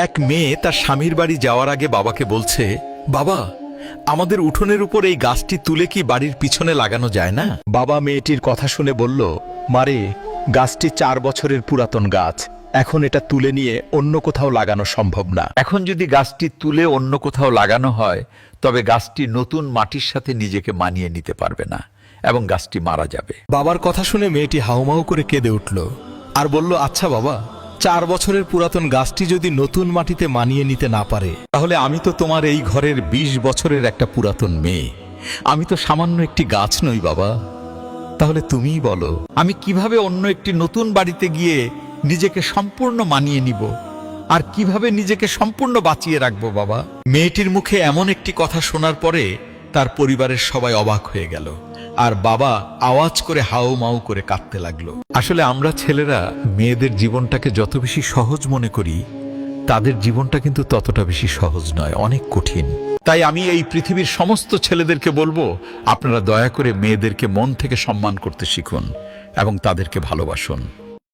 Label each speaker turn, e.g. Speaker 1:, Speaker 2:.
Speaker 1: এক মেয়ে তার স্বামীর বাড়ি যাওয়ার আগে বাবাকে বলছে, বাবা, আমাদের উঠোনের উপর এই গাছটি তুলে কি বাড়ির পিছনে লাগানো যায় না? বাবা মেয়েটির কথা শুনে বলল, মারে, গাছটি 4 বছরের পুরাতন গাছ, এখন এটা তুলে নিয়ে অন্য কোথাও লাগানো সম্ভব না।
Speaker 2: এখন যদি গাছটি তুলে অন্য কোথাও লাগানো হয়, তবে গাছটি নতুন মাটির সাথে নিজেকে মানিয়ে নিতে পারবে না এবং গাছটি মারা যাবে।
Speaker 1: বাবার কথা শুনে মেয়েটি হাউমাউ করে কেঁদে উঠল আর বলল, আচ্ছা বাবা, 4 বছরের পুরাতন গাছটি যদি নতুন মাটিতে মানিয়ে নিতে না পারে, তাহলে আমি তো তোমার এই ঘরের 20 বছরের একটা পুরাতন মেয়ে, আমি তো সামান্য একটি গাছ নই বাবা। তাহলে তুমিই বলো,
Speaker 2: আমি কিভাবে অন্য একটি নতুন বাড়িতে গিয়ে নিজেকে সম্পূর্ণ মানিয়ে নিব আর কিভাবে নিজেকে সম্পূর্ণ বাঁচিয়ে রাখবো বাবা?
Speaker 1: মেয়েটির মুখে এমন একটি কথা শোনার পরে তার পরিবারের সবাই অবাক হয়ে গেল আর বাবা আওয়াজ করে হাউমাউ করে কাঁদতে লাগলো। আসলে আমরা ছেলেরা মেয়েদের জীবনটাকে যত বেশি সহজ মনে করি, তাদের জীবনটা কিন্তু ততটা বেশি সহজ নয়, অনেক কঠিন। তাই আমি এই পৃথিবীর সমস্ত ছেলেদেরকে বলবো, আপনারা দয়া করে মেয়েদেরকে মন থেকে সম্মান করতে শিখুন এবং তাদেরকে ভালোবাসুন।